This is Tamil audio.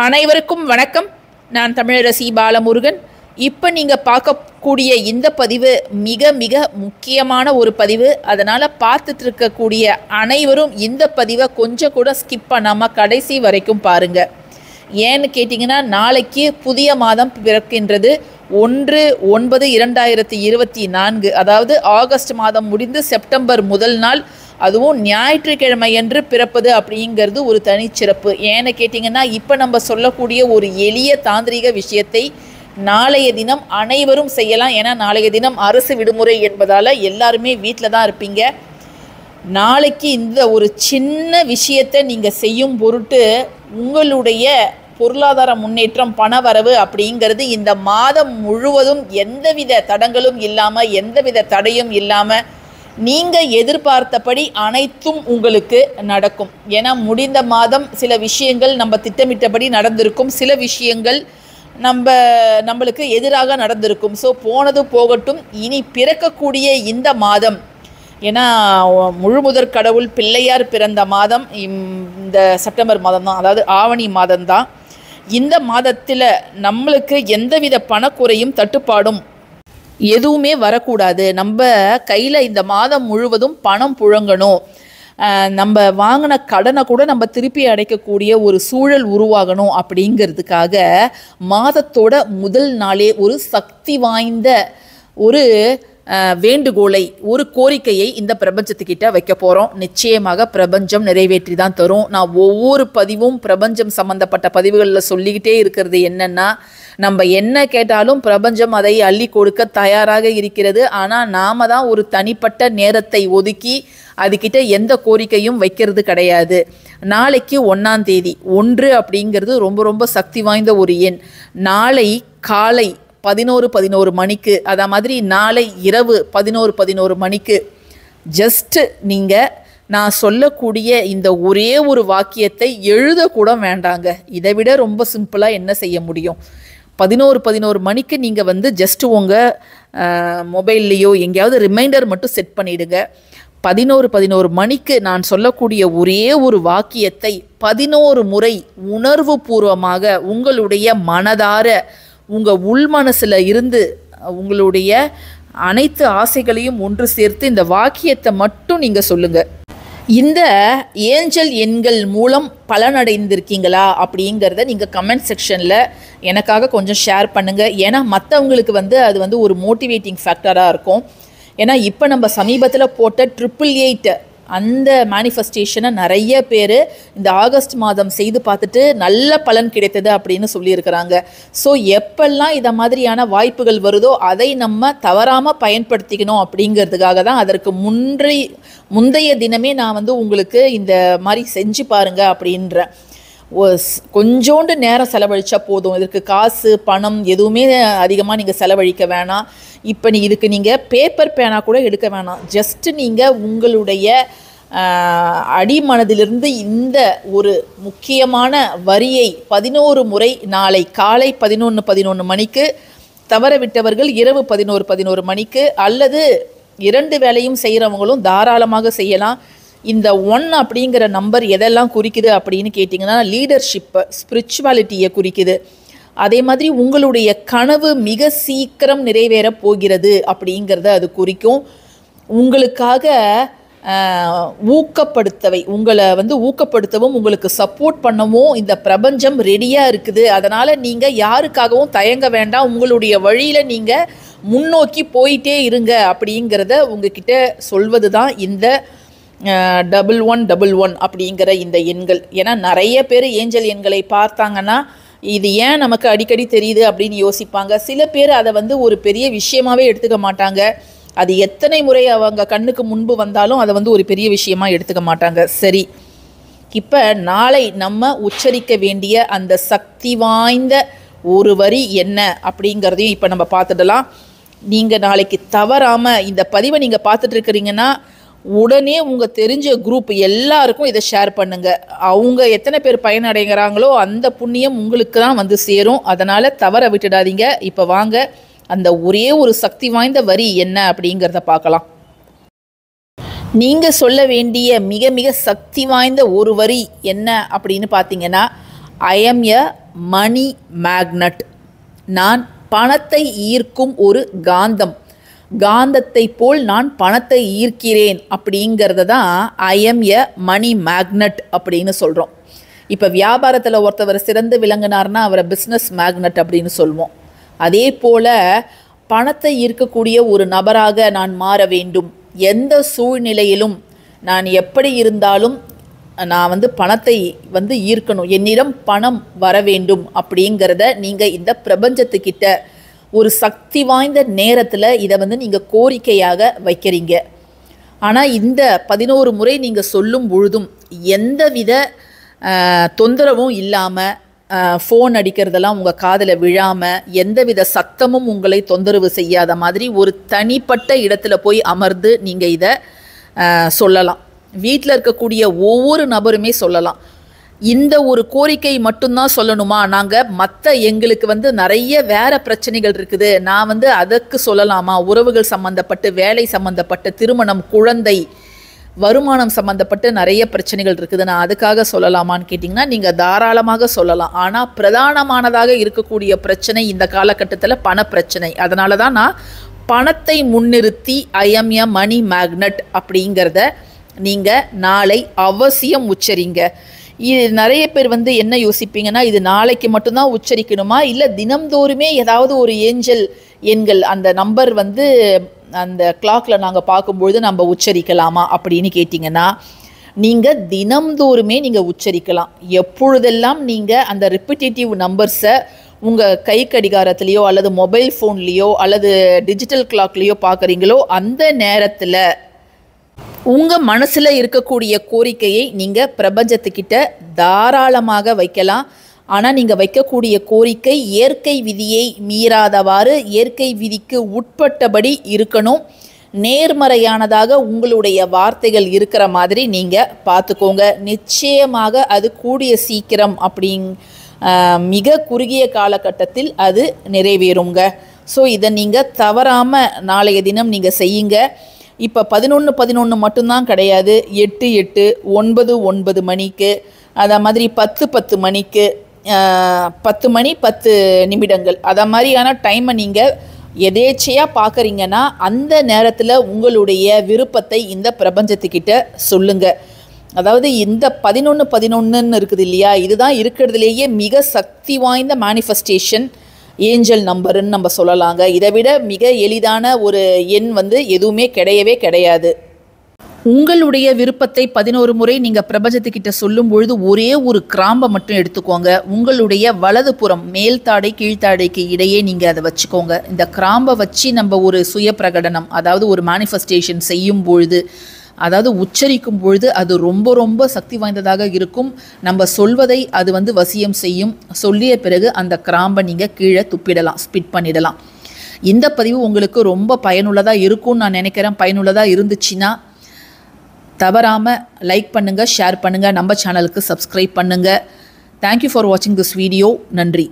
அனைவருக்கும் வணக்கம். நான் தமிழரசி பாலமுருகன். இப்போ நீங்கள் பார்க்கக்கூடிய இந்த பதிவு மிக மிக முக்கியமான ஒரு பதிவு. அதனால் பார்த்துட்டு இருக்கக்கூடிய அனைவரும் இந்த பதிவை கொஞ்சம் கூட ஸ்கிப் பண்ணாமல் கடைசி வரைக்கும் பாருங்கள். ஏன்னு கேட்டிங்கன்னா, நாளைக்கு புதிய மாதம் பிறக்கின்றது. 1/9/2024, அதாவது ஆகஸ்ட் மாதம் முடிந்து செப்டம்பர் முதல் நாள், அதுவும் ஞாயிற்றுக்கிழமையன்று பிறப்பது அப்படிங்கிறது ஒரு தனிச்சிறப்பு. ஏன்னு கேட்டிங்கன்னா, இப்போ நம்ம சொல்லக்கூடிய ஒரு எளிய தாந்திரிக விஷயத்தை நாளைய தினம் அனைவரும் செய்யலாம். ஏன்னா நாளைய தினம் அரசு விடுமுறை என்பதால் எல்லாருமே வீட்டில் தான் இருப்பீங்க. நாளைக்கு இந்த ஒரு சின்ன விஷயத்தை நீங்கள் செய்யும் பொருட்டு உங்களுடைய பொருளாதார முன்னேற்றம், பணவரவு அப்படிங்கிறது இந்த மாதம் முழுவதும் எந்தவித தடங்களும் இல்லாமல், எந்தவித தடையும் இல்லாமல் நீங்கள் எதிர்பார்த்தபடி அனைத்தும் உங்களுக்கு நடக்கும். ஏன்னா முடிந்த மாதம் சில விஷயங்கள் நம்ம திட்டமிட்டபடி நடந்திருக்கும், சில விஷயங்கள் நம்மளுக்கு எதிராக நடந்திருக்கும். ஸோ போனது போகட்டும். இனி பிறக்கக்கூடிய இந்த மாதம், ஏன்னா முழுமுதற் கடவுள் பிள்ளையார் பிறந்த மாதம் இந்த செப்டம்பர் மாதம் தான், அதாவது ஆவணி மாதம்தான். இந்த மாதத்தில் நம்மளுக்கு எந்தவித பணக்குறையும் தட்டுப்பாடும் எதுவுமே வரக்கூடாது. நம்ம கையில் இந்த மாதம் முழுவதும் பணம் புழங்கணும். நம்ம வாங்கின கடனை கூட நம்ம திருப்பி அடைக்கக்கூடிய ஒரு சூழல் உருவாகணும். அப்படிங்கிறதுக்காக மாதத்தோட முதல் நாளே ஒரு சக்தி வாய்ந்த ஒரு வேண்டுகோளை, ஒரு கோரிக்கையை இந்த பிரபஞ்சத்துக்கிட்ட வைக்க போகிறோம். நிச்சயமாக பிரபஞ்சம் நிறைவேற்றி தான் தரும். நான் ஒவ்வொரு பதிவும் பிரபஞ்சம் சம்மந்தப்பட்ட பதிவுகளில் சொல்லிக்கிட்டே இருக்கிறது என்னென்னா, நம்ம என்ன கேட்டாலும் பிரபஞ்சம் அதை அள்ளி கொடுக்க தயாராக இருக்கிறது. ஆனால் நாம் தான் ஒரு தனிப்பட்ட நேரத்தை ஒதுக்கி அதுக்கிட்ட எந்த கோரிக்கையும் வைக்கிறது கிடையாது. நாளைக்கு 1ஆம் தேதி, 1 அப்படிங்கிறது ரொம்ப ரொம்ப சக்தி வாய்ந்த ஒரு எண். நாளை காலை 11:11 மணிக்கு, அதே மாதிரி நாளை இரவு 11:11 மணிக்கு ஜஸ்ட்டு நீங்கள் நான் சொல்லக்கூடிய இந்த ஒரே ஒரு வாக்கியத்தை எழுதக்கூட வேண்டாங்க. இதை விட ரொம்ப சிம்பிளாக என்ன செய்ய முடியும்? 11:11 மணிக்கு நீங்கள் ஜஸ்ட்டு உங்கள் மொபைல்லையோ எங்கேயாவது ரிமைண்டர் மட்டும் செட் பண்ணிவிடுங்க. 11:11 மணிக்கு நான் சொல்லக்கூடிய ஒரே ஒரு வாக்கியத்தை 11 முறை உணர்வு பூர்வமாக உங்களுடைய மனதார, உங்கள் உள் மனசில் இருந்து உங்களுடைய அனைத்து ஆசைகளையும் ஒன்று சேர்த்து இந்த வாக்கியத்தை மட்டும் நீங்கள் சொல்லுங்கள். இந்த ஏஞ்சல் எண்கள் மூலம் பலனடைந்திருக்கீங்களா அப்படிங்கிறத நீங்கள் கமெண்ட் செக்ஷனில் எனக்காக கொஞ்சம் ஷேர் பண்ணுங்கள். ஏன்னா மற்றவங்களுக்கு அது ஒரு மோட்டிவேட்டிங் ஃபேக்டராக இருக்கும். ஏன்னா இப்போ நம்ம சமீபத்தில் போட்ட 888 அந்த மேனிஃபெஸ்டேஷனை நிறைய பேர் இந்த ஆகஸ்ட் மாதம் செய்து பார்த்துட்டு நல்ல பலன் கிடைத்தது அப்படின்னு சொல்லியிருக்கிறாங்க. ஸோ எப்பெல்லாம் இதை மாதிரியான வாய்ப்புகள் வருதோ அதை நம்ம தவறாமல் பயன்படுத்திக்கணும். அப்படிங்கிறதுக்காக தான் அதற்கு முந்தைய தினமே நான் உங்களுக்கு இந்த மாதிரி செஞ்சு பாருங்க அப்படின்றேன். கொஞ்சோண்டு நேரம் செலவழித்தா போதும். இதற்கு காசு பணம் எதுவுமே அதிகமாக நீங்கள் செலவழிக்க வேணாம். இப்போ இதுக்கு நீங்கள் பேப்பர் பேனா கூட எடுக்க வேணாம். ஜஸ்ட்டு நீங்கள் உங்களுடைய அடிமனதிலிருந்து இந்த ஒரு முக்கியமான வரியை 11 முறை நாளை காலை 11:11 மணிக்கு, தவற விட்டவர்கள் இரவு 11:11 மணிக்கு, அல்லது 2 வேளையும் செய்கிறவங்களும் தாராளமாக செய்யலாம். இந்த 1 அப்படிங்கிற நம்பர் எதெல்லாம் குறிக்குது அப்படின்னு கேட்டிங்கன்னா, லீடர்ஷிப்பை, ஸ்பிரிச்சுவாலிட்டியை குறிக்குது. அதே மாதிரி உங்களுடைய கனவு மிக சீக்கிரம் நிறைவேற போகிறது அப்படிங்கிறத அது குறிக்கும். உங்களுக்காக உங்களை ஊக்கப்படுத்தவும் உங்களுக்கு சப்போர்ட் பண்ணவும் இந்த பிரபஞ்சம் ரெடியாக இருக்குது. அதனால் நீங்கள் யாருக்காகவும் தயங்க வேண்டாம். உங்களுடைய வழியில் நீங்கள் முன்னோக்கி போயிட்டே இருங்க அப்படிங்கிறத உங்ககிட்ட சொல்வது தான் இந்த 1111 அப்படிங்கிற இந்த எண்கள். ஏன்னா நிறைய பேர் ஏஞ்சல் எண்களை பார்த்தாங்கன்னா இது ஏன் நமக்கு அடிக்கடி தெரியுது அப்படின்னு யோசிப்பாங்க. சில பேர் அதை ஒரு பெரிய விஷயமாகவே எடுத்துக்க மாட்டாங்க. அது எத்தனை முறை அவங்க கண்ணுக்கு முன்பு வந்தாலும் அதை ஒரு பெரிய விஷயமா எடுத்துக்க மாட்டாங்க. சரி, இப்போ நாளை நம்ம உச்சரிக்க வேண்டிய அந்த சக்தி வாய்ந்த ஒரு வரி என்ன அப்படிங்கிறதையும் இப்போ நம்ம பார்த்துடலாம். நீங்கள் நாளைக்கு தவறாமல் இந்த பதிவை நீங்கள் பார்த்துட்டு இருக்கிறீங்கன்னா உடனே உங்கள் தெரிஞ்ச குரூப் எல்லாருக்கும் இதை ஷேர் பண்ணுங்கள். அவங்க எத்தனை பேர் பயனடைகிறாங்களோ அந்த புண்ணியம் உங்களுக்கு தான் சேரும். அதனால் தவற விட்டுடாதீங்க. இப்போ வாங்க அந்த ஒரே ஒரு சக்தி வாய்ந்த வரி என்ன அப்படிங்கிறத பார்க்கலாம். நீங்கள் சொல்ல வேண்டிய மிக மிக சக்தி வாய்ந்த ஒரு வரி என்ன அப்படின்னு பார்த்தீங்கன்னா, I am a money magnet. நான் பணத்தை ஈர்க்கும் ஒரு காந்தம். காந்தத்தை போல் நான் பணத்தை ஈர்க்கிறேன் அப்படிங்கிறத தான் I am a money magnet அப்படின்னு சொல்கிறோம். இப்போ வியாபாரத்தில் ஒருத்தவர் சிறந்து விளங்கினார்னா அவரை பிஸ்னஸ் மேக்னட் அப்படின்னு சொல்லுவோம். அதே போல் பணத்தை ஈர்க்கக்கூடிய ஒரு நபராக நான் மாற வேண்டும். எந்த சூழ்நிலையிலும் நான் எப்படி இருந்தாலும் நான் பணத்தை ஈர்க்கணும், என்னிடம் பணம் வர வேண்டும் அப்படிங்கிறத நீங்கள் இந்த பிரபஞ்சத்துக்கிட்ட ஒரு சக்தி வாய்ந்த நேரத்தில் இதை நீங்கள் கோரிக்கையாக வைக்கிறீங்க. ஆனால் இந்த 11 முறை நீங்கள் சொல்லும் பொழுதும் எந்தவித தொந்தரவும் இல்லாமல், ஃபோன் அடிக்கிறதெல்லாம் உங்கள் காதில் விழாமல், எந்தவித சத்தமும் உங்களை தொந்தரவு செய்யாத மாதிரி ஒரு தனிப்பட்ட இடத்துல போய் அமர்ந்து நீங்கள் இதை சொல்லலாம். வீட்டில் இருக்கக்கூடிய ஒவ்வொரு நபருமே சொல்லலாம். இந்த ஒரு கோரிக்கை மட்டும்தான் சொல்லணுமா? நாங்கள் மற்ற எங்களுக்கு நிறைய வேறு பிரச்சனைகள் இருக்குது, நான் அதற்கு சொல்லலாமா? உறவுகள் சம்மந்தப்பட்டு, வேலை சம்மந்தப்பட்டு, திருமணம், குழந்தை, வருமானம் சம்மந்தப்பட்டு நிறைய பிரச்சனைகள் இருக்குது, நான் அதுக்காக சொல்லலாமான்னு கேட்டிங்கன்னா நீங்கள் தாராளமாக சொல்லலாம். ஆனால் பிரதானமானதாக இருக்கக்கூடிய பிரச்சனை இந்த காலகட்டத்தில் பணப்பிரச்சனை. அதனால தான் நான் பணத்தை முன்னிறுத்தி I am a money magnet அப்படிங்கிறத நீங்கள் நாளை அவசியம் உச்சரிங்க. இது நிறைய பேர் என்ன யோசிப்பீங்கன்னா, இது நாளைக்கு மட்டும்தான் உச்சரிக்கணுமா, இல்லை தினம்தோறுமே ஏதாவது ஒரு ஏஞ்சல் எண்கள் அந்த நம்பர் அந்த கிளாக்கில் நாங்கள் பார்க்கும்பொழுது நம்ம உச்சரிக்கலாமா அப்படின்னு கேட்டிங்கன்னா, நீங்கள் தினம்தோறுமே நீங்கள் உச்சரிக்கலாம். எப்பொழுதெல்லாம் நீங்கள் அந்த ரிப்பிட்டேட்டிவ் நம்பர்ஸை உங்கள் கை கடிகாரத்துலேயோ அல்லது மொபைல் ஃபோன்லேயோ அல்லது டிஜிட்டல் கிளாக்லேயோ பார்க்குறீங்களோ அந்த நேரத்தில் உங்கள் மனசில் இருக்கக்கூடிய கோரிக்கையை நீங்கள் பிரபஞ்சத்துக்கிட்ட தாராளமாக வைக்கலாம். ஆனால் நீங்கள் வைக்கக்கூடிய கோரிக்கை இயற்கை விதியை மீறாதவாறு, இயற்கை விதிக்கு உட்பட்டபடி இருக்கணும். நேர்மறையானதாக உங்களுடைய வார்த்தைகள் இருக்கிற மாதிரி நீங்கள் பார்த்துக்கோங்க. நிச்சயமாக அது கூடிய சீக்கிரம் மிக குறுகிய காலகட்டத்தில் அது நிறைவேறுங்க. ஸோ இதை நீங்கள் தவறாமல் நாளைய தினம் நீங்கள் செய்யுங்க. இப்போ 11:11 மட்டும்தான் கிடையாது, 8:8, 9:9 மணிக்கு, அதை மாதிரி 10:10 மணிக்கு, 10 மணி 10 நிமிடங்கள், அதை மாதிரியான டைமை நீங்கள் எதேச்சையாக பார்க்குறீங்கன்னா அந்த நேரத்தில் உங்களுடைய விருப்பத்தை இந்த பிரபஞ்சத்துக்கிட்ட சொல்லுங்கள். அதாவது இந்த 11:11 இருக்குது இல்லையா, இதுதான் இருக்கிறதுலேயே மிக சக்தி வாய்ந்த மேனிஃபெஸ்டேஷன் ஏஞ்சல் நம்பருன்னு நம்ம சொல்லலாங்க. இதை விட மிக எளிதான ஒரு எண் எதுவுமே கிடையவே கிடையாது. உங்களுடைய விருப்பத்தை 11 முறை நீங்கள் பிரபஞ்சத்துக்கிட்ட சொல்லும் பொழுது ஒரே ஒரு கிராம்பை மட்டும் எடுத்துக்கோங்க. உங்களுடைய வலது புறம் மேல்தாடை கீழ்த்தாடைக்கு இடையே நீங்கள் அதை வச்சுக்கோங்க. இந்த கிராம்பை வச்சு நம்ம ஒரு சுய பிரகடனம், அதாவது ஒரு மேனிஃபெஸ்டேஷன் செய்யும் பொழுது, அதாவது உச்சரிக்கும் பொழுது அது ரொம்ப ரொம்ப சக்தி வாய்ந்ததாக இருக்கும். நம்ம சொல்வதை அது வசியம் செய்யும். சொல்லிய பிறகு அந்த கிராம்பை நீங்கள் கீழே துப்பிடலாம், ஸ்பிட் பண்ணிடலாம். இந்த பதிவு உங்களுக்கு ரொம்ப பயனுள்ளதாக இருக்கும்னு நான் நினைக்கிறேன். பயனுள்ளதாக இருந்துச்சுன்னா தவறாமல் லைக் பண்ணுங்கள், ஷேர் பண்ணுங்கள், நம்ம சேனலுக்கு சப்ஸ்கிரைப் பண்ணுங்கள். தேங்க்யூ ஃபார் வாட்சிங் திஸ் வீடியோ. நன்றி.